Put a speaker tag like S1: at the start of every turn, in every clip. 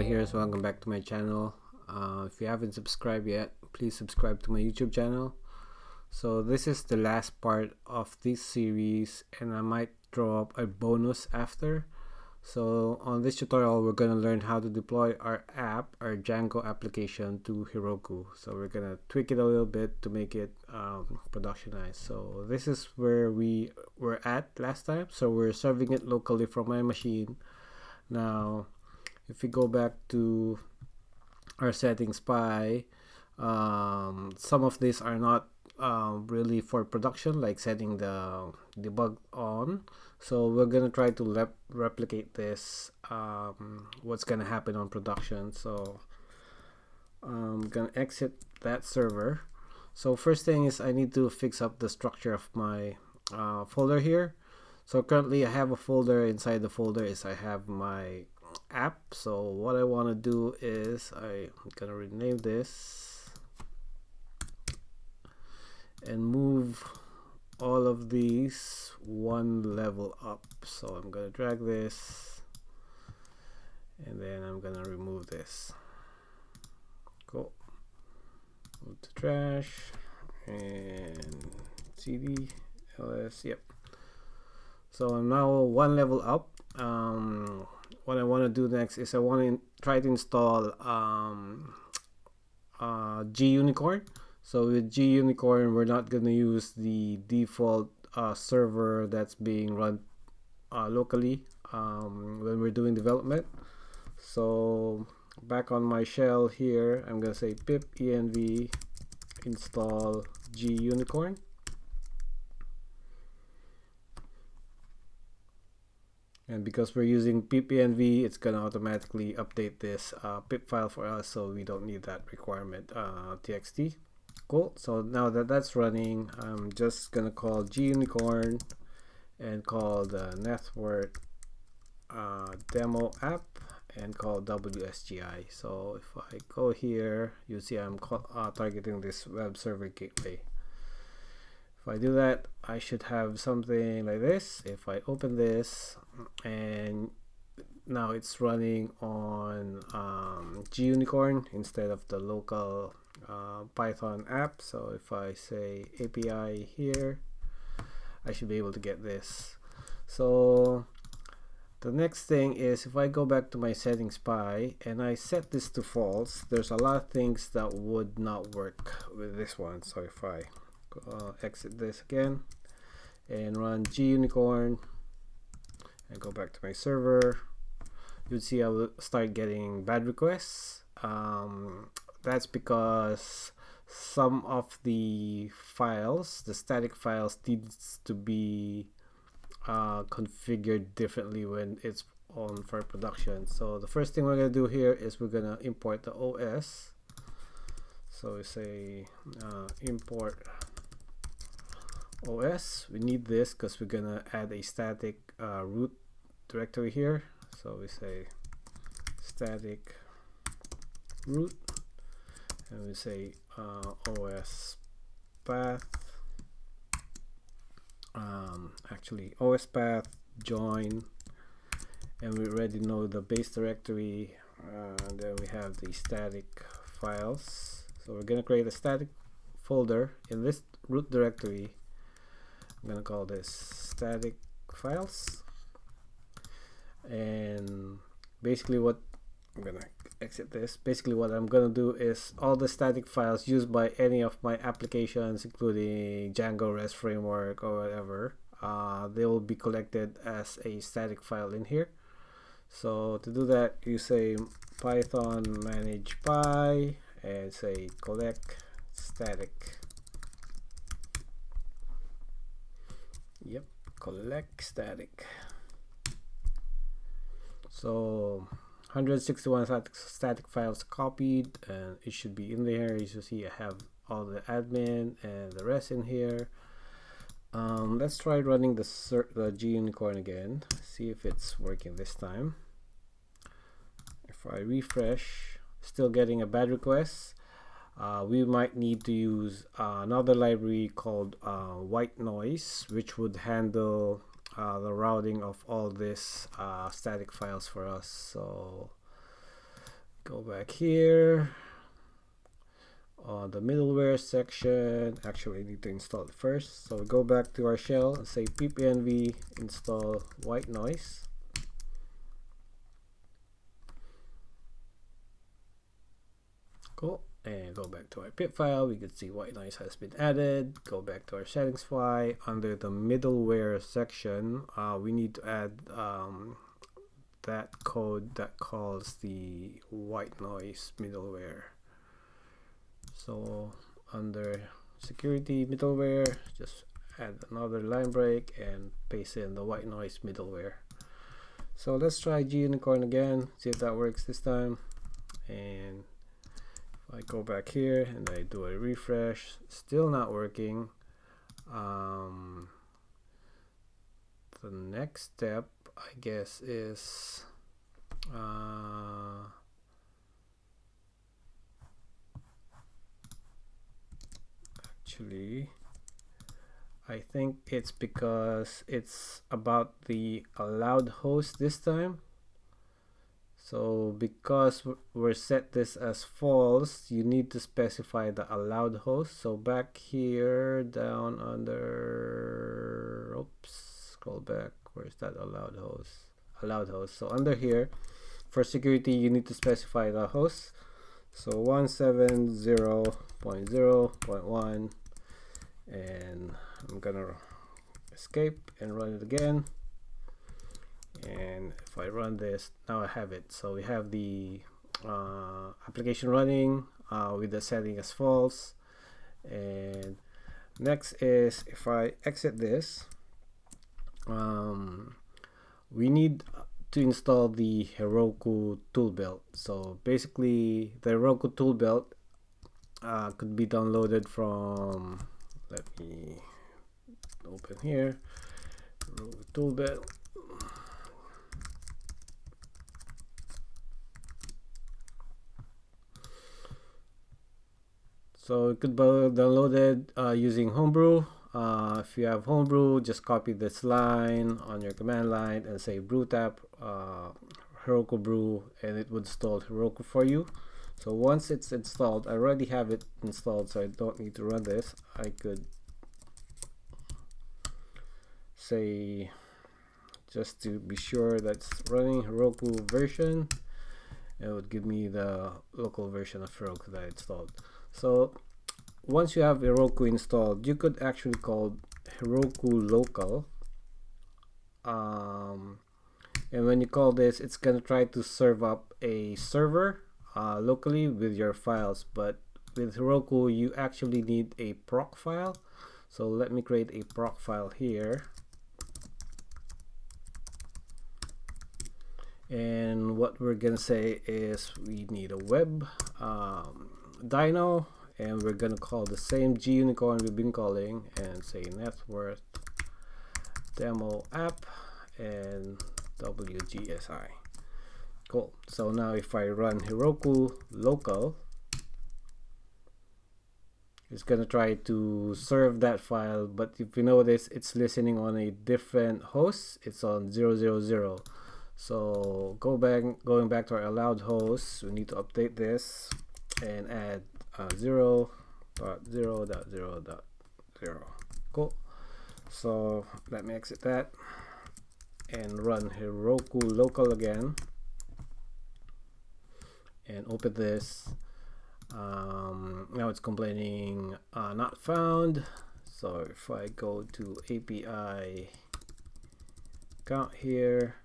S1: Here, so welcome back to my channel. If you haven't subscribed yet, please subscribe to my YouTube channel. So this is the last part of this series, and I might throw up a bonus after. So on this tutorial, we're going to learn how to deploy our Django application to Heroku. So we're going to tweak it a little bit to make it productionized. So this is where we were at last time. So we're serving it locally from my machine. Now, if we go back to our settings some of these are not really for production, like setting the debug on. So we're gonna try to replicate this, what's gonna happen on production. So I'm gonna exit that server. So first thing is I need to fix up the structure of my folder here. So currently I have a folder. Inside the folder is I have my app. So what I want to do is I'm gonna rename this and move all of these one level up. So I'm gonna drag this and then I'm gonna remove this. Cool. Move to trash and cd ls. Yep. So I'm now one level up. What I want to do next is I want to try to install gunicorn. So with gunicorn, we're not going to use the default server that's being run locally when we're doing development. So back on my shell here, I'm going to say pip env install gunicorn. And because we're using pipenv, it's going to automatically update this pip file for us, so we don't need that requirement txt. Cool. So now that that's running, I'm just going to call gunicorn and call the network demo app and call wsgi. So if I go here, you see I'm targeting this web server gateway. If I do that, I should have something like this. If I open this, and now it's running on gunicorn instead of the local Python app. So if I say API here, I should be able to get this. So the next thing is if I go back to my settings py and I set this to false, there's a lot of things that would not work with this one. So if I exit this again and run gunicorn and go back to my server, you'd see I will start getting bad requests. That's because some of the files, the static files, needs to be configured differently when it's on for production. So the first thing we're going to do here is we're going to import the OS. So we say import OS. We need this because we're gonna add a static root directory here. So we say static root and we say OS path, actually OS path join, and we already know the base directory, and then we have the static files. So we're gonna create a static folder in this root directory. I'm gonna call this static files, and basically what I'm gonna exit this. Basically what I'm gonna do is all the static files used by any of my applications, including Django REST framework or whatever, they will be collected as a static file in here. So to do that, you say python manage py and say collect static. Yep, collect static. So 161 static files copied, and it should be in there. As you see, I have all the admin and the rest in here. Let's try running the gunicorn again, see if it's working this time. If I refresh, still getting a bad request. We might need to use another library called whitenoise, which would handle the routing of all this static files for us. So go back here on the middleware section. Actually, I need to install it first. So we go back to our shell and say ppnv install whitenoise. Cool. And go back to our pip file. We can see whitenoise has been added. Go back to our settings file. Under the middleware section, we need to add that code that calls the whitenoise middleware. So under security middleware, just add another line break and paste in the whitenoise middleware. So let's try gunicorn again, see if that works this time. And I go back here and I do a refresh, still not working. The next step, I guess, is actually, I think it's because it's about the allowed host this time. So because we're set this as false, you need to specify the allowed host. So back here down under, oops, scroll back, where's that allowed host? Allowed host. So under here, for security, you need to specify the host. So 170.0.1, and I'm gonna escape and run it again. And if I run this, now I have it. So we have the application running with the setting as false. And next is, if I exit this, we need to install the Heroku tool belt. So basically, the Heroku tool belt could be downloaded from, let me open here, Heroku tool belt. So it could be downloaded using Homebrew. If you have Homebrew, just copy this line on your command line and say brew tap Heroku brew, and it would install Heroku for you. So once it's installed, I already have it installed, so I don't need to run this. I could say, just to be sure that's running, Heroku version. It would give me the local version of Heroku that I installed. So once you have Heroku installed, you could actually call Heroku local. And when you call this, it's going to try to serve up a server locally with your files. But with Heroku, you actually need a proc file. So let me create a proc file here. And what we're going to say is we need a web dyno, and we're going to call the same gunicorn we've been calling and say net worth demo app and WGSI. Cool. So now if I run Heroku local, it's going to try to serve that file, but if you notice, it's listening on a different host. It's on 000. So going back to our allowed hosts, we need to update this and add 0.0.0.0. Cool. So let me exit that and run Heroku local again and open this. Now it's complaining not found. So if I go to API account here,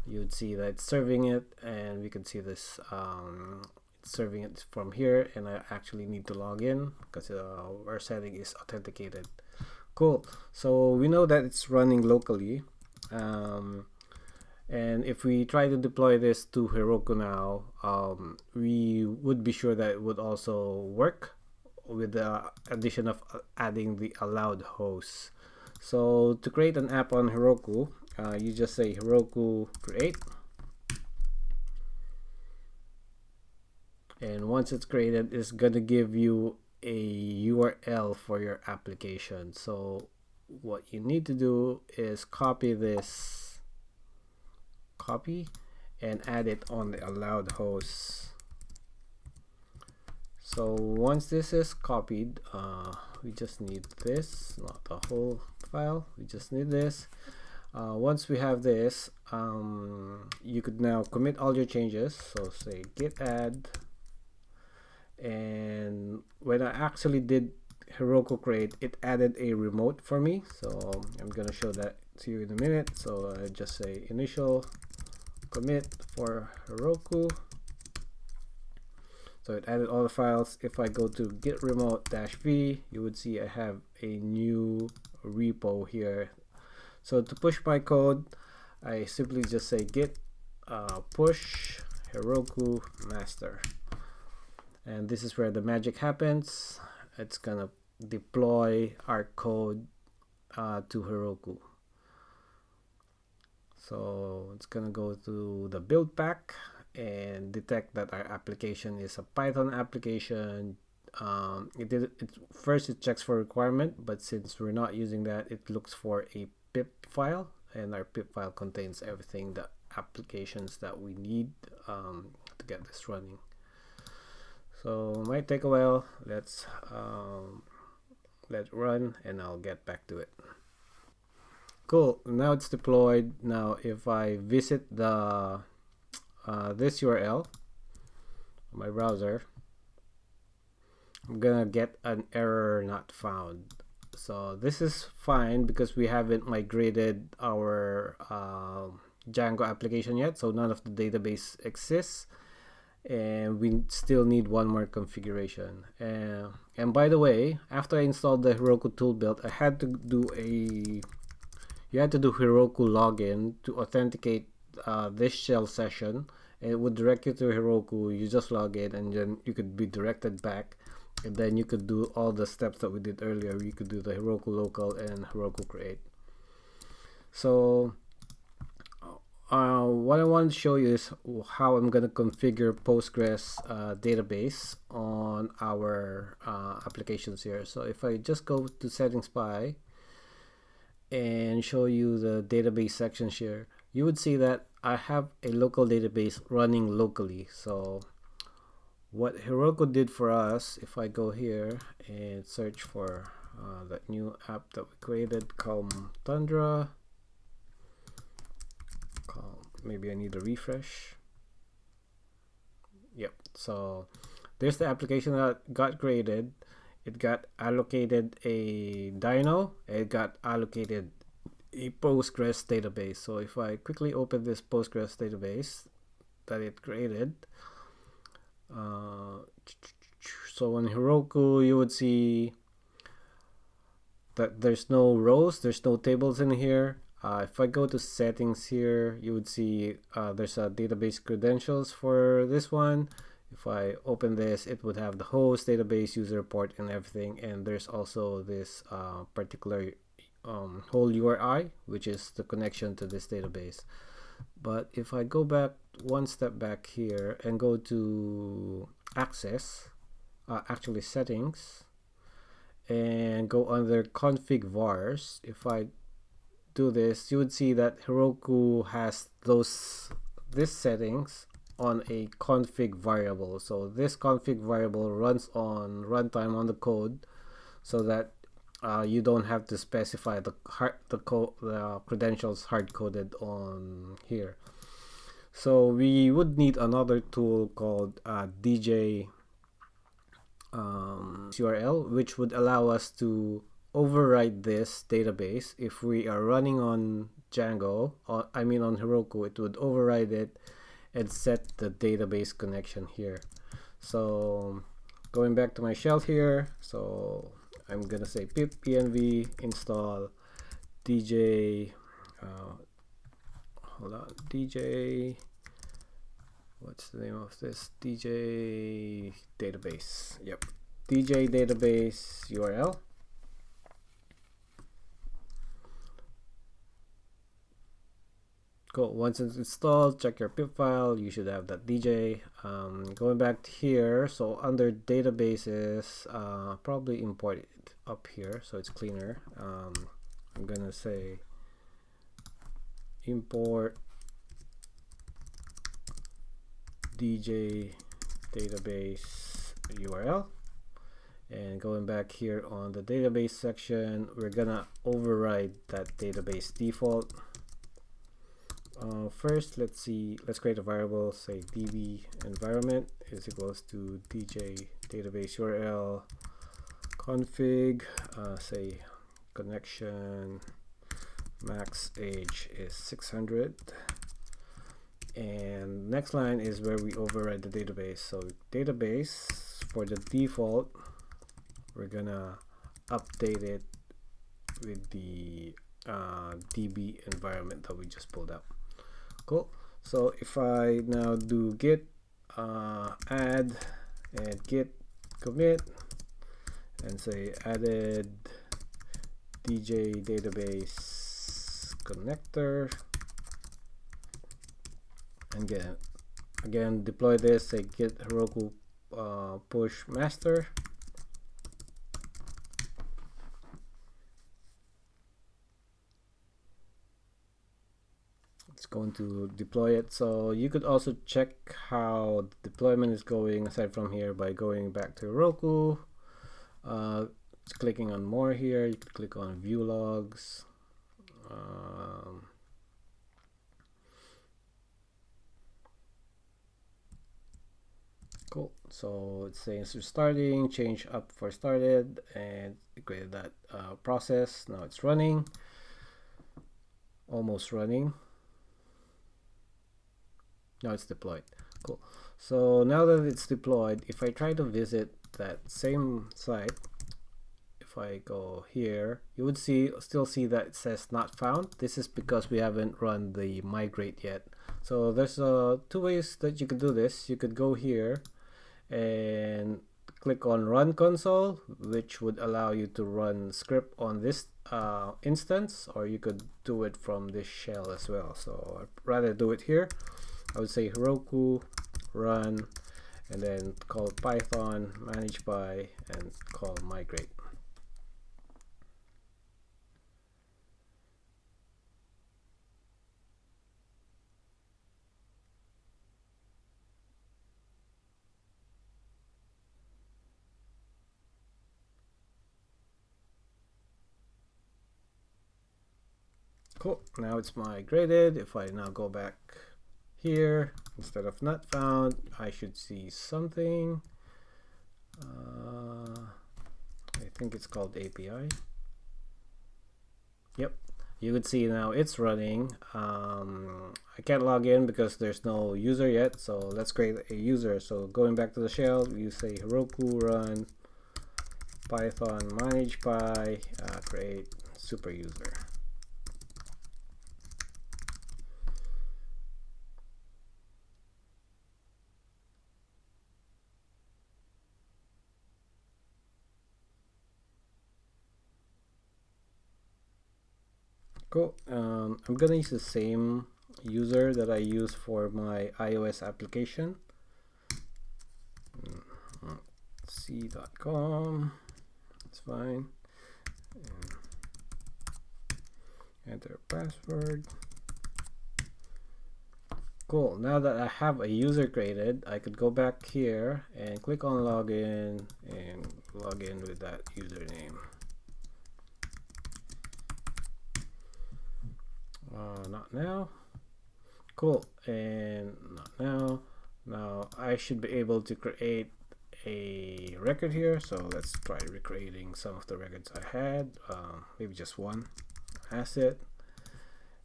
S1: you would see that it's serving it, and we can see this it's serving it from here, and I actually need to log in because our setting is authenticated. Cool. So we know that it's running locally, and if we try to deploy this to Heroku now, we would be sure that it would also work with the addition of adding the allowed hosts. So to create an app on Heroku, you just say Heroku create, and once it's created, it's gonna give you a URL for your application. So what you need to do is copy and add it on the allowed hosts. So once this is copied, we just need this, not the whole file, we just need this. Once we have this, you could now commit all your changes. So say git add, and when I actually did Heroku create, it added a remote for me. So I'm gonna show that to you in a minute. So I just say initial commit for Heroku. So it added all the files. If I go to git remote -v, you would see I have a new repo here. So to push my code, I simply just say git push Heroku master. And this is where the magic happens. It's gonna deploy our code to Heroku. So it's gonna go to the build pack and detect that our application is a Python application. First it checks for requirement, but since we're not using that, it looks for a pip file, and our pip file contains everything, the applications that we need to get this running. So it might take a while. Let's let it run, and I'll get back to it. Cool, now it's deployed. Now if I visit the this URL on my browser, I'm gonna get an error not found. So this is fine because we haven't migrated our Django application yet, so none of the database exists, and we still need one more configuration. And by the way, after I installed the Heroku tool build, I had to do you had to do Heroku login to authenticate this shell session. It would direct you to Heroku. You just log in, and then you could be directed back, and then you could do all the steps that we did earlier. You could do the Heroku local and Heroku create. So what I want to show you is how I'm going to configure Postgres database on our applications here. So if I just go to settings by and show you the database section here, you would see that I have a local database running locally. So what Heroku did for us, if I go here and search for that new app that we created, Calm Tundra, maybe I need a refresh. Yep, so there's the application that got created. It got allocated a dyno, it got allocated a Postgres database. So if I quickly open this Postgres database that it created, so on Heroku you would see that there's no rows, there's no tables in here. If I go to settings here, you would see there's a database credentials for this one. If I open this, it would have the host, database, user port, and everything. And there's also this particular whole URI, which is the connection to this database. But if I go back one step back here and go to access, actually settings, and go under config vars, if I do this, you would see that Heroku has this settings on a config variable. So this config variable runs on runtime on the code, so that you don't have to specify the credentials hard coded on here. So we would need another tool called DJ URL, which would allow us to override this database. If we are running on Django, or I mean on Heroku, it would override it and set the database connection here. So going back to my shell here, so I'm gonna say pip env install dj hold on, dj, what's the name of this, dj database, yep, dj database URL. Cool. Once it's installed, check your pip file. You should have that DJ. Going back to here, so under databases, probably import it up here so it's cleaner. I'm gonna say import dj database URL. And going back here on the database section, we're gonna override that database default. First, let's create a variable, say db environment is equals to dj database URL config, say connection max age is 600, and next line is where we override the database. So database, for the default, we're gonna update it with the db environment that we just pulled up. Cool. So if I now do git add and git commit and say added dj database connector, and again deploy this, say git Heroku push master. It's going to deploy it. So you could also check how the deployment is going aside from here by going back to Heroku, clicking on more here. You could click on view logs. Cool. So it's saying it's starting, change up for started, and it created that process. Now it's running, almost running. Now it's deployed. Cool. So now that it's deployed, if I try to visit that same site, if I go here, you would still see that it says not found. This is because we haven't run the migrate yet. So there's two ways that you could do this. You could go here and click on run console, which would allow you to run script on this instance, or you could do it from this shell as well. So I'd rather do it here. I would say Heroku run and then call Python manage by and call migrate. Cool. Now it's migrated. If I now go back here, instead of not found, I should see something. I think it's called API. Yep, you could see now it's running. I can't log in because there's no user yet, so let's create a user. So going back to the shell, you say Heroku run Python manage by create super user. Cool. I'm gonna use the same user that I use for my iOS application. C.com. It's fine. Enter password. Cool. Now that I have a user created, I could go back here and click on login and log in with that username. Not now. Cool. And not now. Now I should be able to create a record here. So let's try recreating some of the records I had. Maybe just one asset.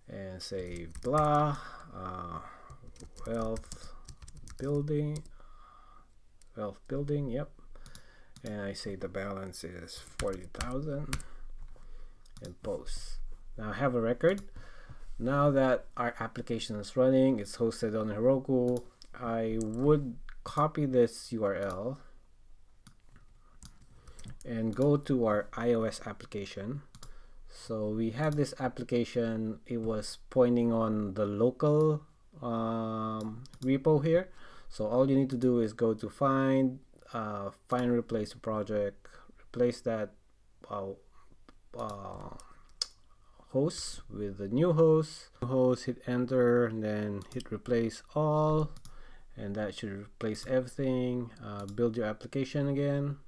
S1: And say blah. Wealth building. Yep. And I say the balance is 40,000 and post. Now I have a record. Now that our application is running, it's hosted on Heroku, I would copy this URL and go to our iOS application. So we have this application, it was pointing on the local repo here. So all you need to do is go to find replace project, replace that host with the new host, hit enter, and then hit replace all, and that should replace everything. Build your application again.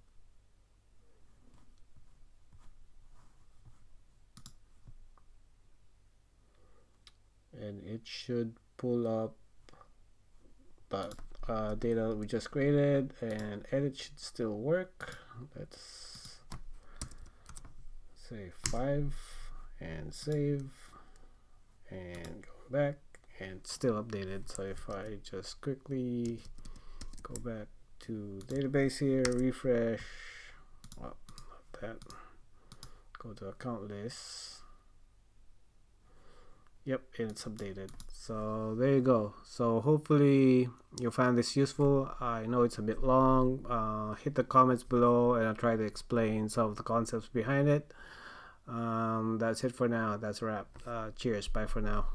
S1: And it should pull up the data we just created, and edit should still work. Let's say 5 and save and go back, and still updated. So if I just quickly go back to database here, refresh, well, not that, go to account list. Yep, and it's updated. So there you go. So hopefully you found this useful. I know it's a bit long. Hit the comments below and I'll try to explain some of the concepts behind it. That's it for now. That's a wrap. Cheers. Bye for now.